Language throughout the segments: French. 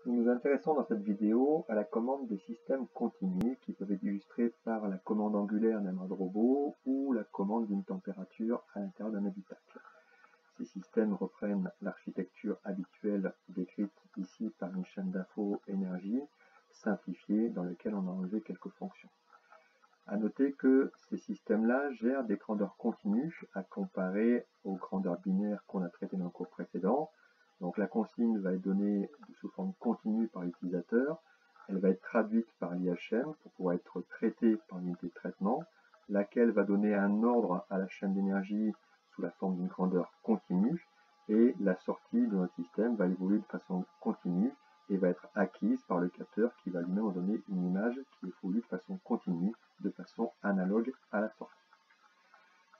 Nous nous intéressons dans cette vidéo à la commande des systèmes continus qui peuvent être illustrés par la commande angulaire d'un mode robot ou la commande d'une température à l'intérieur d'un habitacle. Ces systèmes reprennent l'architecture habituelle décrite ici par une chaîne d'info énergie simplifiée dans laquelle on a enlevé quelques fonctions. À noter que ces systèmes-là gèrent des grandeurs continues à comparer aux grandeurs binaires qu'on a traitées dans le cours précédent. Donc la consigne va être donnée sous forme continue par l'utilisateur, elle va être traduite par l'IHM pour pouvoir être traitée par l'unité de traitement, laquelle va donner un ordre à la chaîne d'énergie sous la forme d'une grandeur continue, et la sortie de notre système va évoluer de façon continue et va être acquise par le capteur qui va lui-même donner une image qui évolue de façon continue, de façon analogue à la sortie.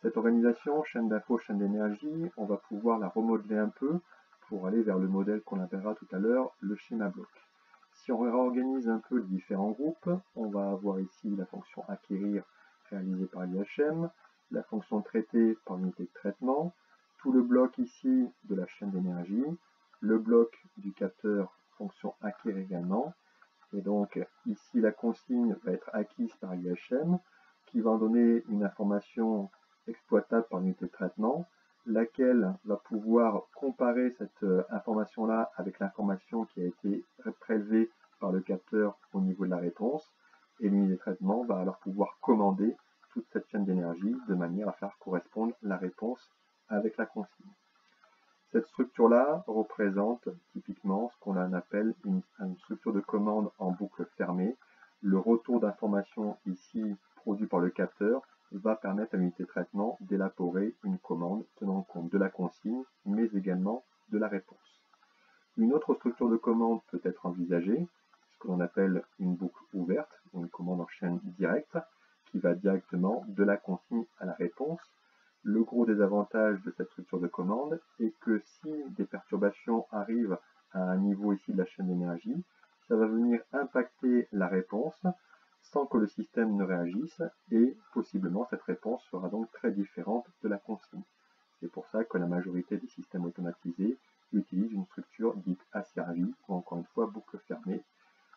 Cette organisation, chaîne d'info, chaîne d'énergie, on va pouvoir la remodeler un peu pour aller vers le modèle qu'on appellera tout à l'heure le schéma bloc. Si on réorganise un peu les différents groupes, on va avoir ici la fonction acquérir réalisée par l'IHM, la fonction traiter par l'unité de traitement, tout le bloc ici de la chaîne d'énergie, le bloc du capteur fonction acquérir également, et donc ici la consigne va être acquise par l'IHM qui va en donner une information exploitable par l'unité de traitement, laquelle va pouvoir comparer cette information-là avec l'information qui a été prélevée par le capteur au niveau de la réponse, et l'unité de traitement va alors pouvoir commander toute cette chaîne d'énergie de manière à faire correspondre la réponse avec la consigne. Cette structure-là représente typiquement ce qu'on appelle une structure de commande en boucle fermée. Le retour d'information ici produit par le capteur va permettre à l'unité de traitement d'élaborer une commande tenant compte de la consigne, mais également de la réponse. Une autre structure de commande peut être envisagée, ce que l'on appelle une boucle ouverte, ou une commande en chaîne directe, qui va directement de la consigne à la réponse. Le gros désavantage de cette structure de commande est que si des perturbations arrivent à un niveau ici de la chaîne d'énergie, ça va venir impacter la réponse sans que le système ne réagisse, et possiblement cette réponse sera donc très différente de la consigne. C'est pour ça que la majorité des systèmes automatisés utilisent une structure dite asservie, ou encore une fois boucle fermée,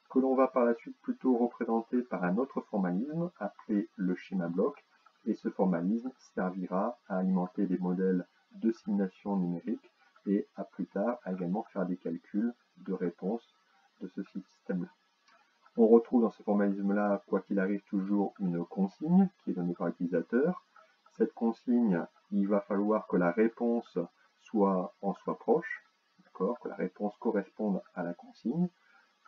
que l'on va par la suite plutôt représenter par un autre formalisme appelé le schéma bloc, et ce formalisme servira à alimenter des modèles de simulation numérique et à plus tard à également faire des calculs de réponse de ce système-là. On retrouve dans ce formalisme-là, quoi qu'il arrive, toujours une consigne qui est donnée par l'utilisateur. Cette consigne, il va falloir que la réponse soit proche, que la réponse corresponde à la consigne.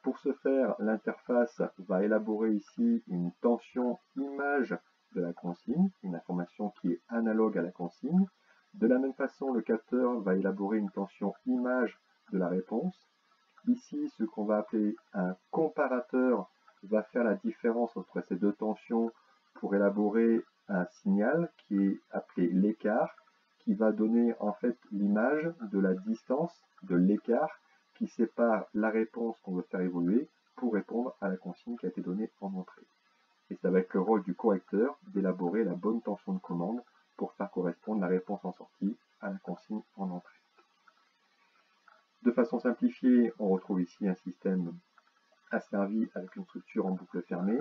Pour ce faire, l'interface va élaborer ici une tension image de la consigne, une information qui est analogue à la consigne. De la même façon, le capteur va élaborer une tension image de la réponse. Ici, ce qu'on va appeler un comparateur va faire la différence entre ces deux tensions pour élaborer un signal qui est appelé l'écart, qui va donner en fait l'image de la distance, de l'écart qui sépare la réponse qu'on veut faire évoluer pour répondre à la consigne qui a été donnée en entrée. Et ça va être le rôle du correcteur d'élaborer la bonne tension de commande pour faire correspondre la réponse en sortie à la consigne en entrée. De façon simplifiée, on retrouve ici un système asservi avec une structure en boucle fermée.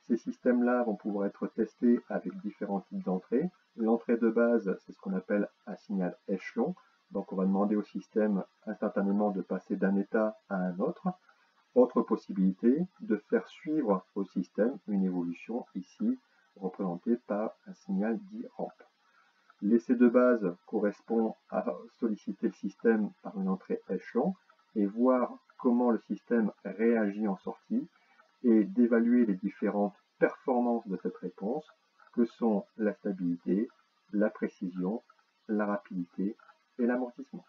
Ces systèmes-là vont pouvoir être testés avec différents types d'entrées. L'entrée de base, c'est ce qu'on appelle un signal échelon. Donc on va demander au système instantanément de passer d'un état à un autre. Autre possibilité, de faire suivre au système une évolution, ici représentée par un signal dit rampe. L'essai de base correspond à solliciter le système par une entrée échelon et voir comment le système réagit en sortie et d'évaluer les différentes performances de cette réponse que sont la stabilité, la précision, la rapidité et l'amortissement.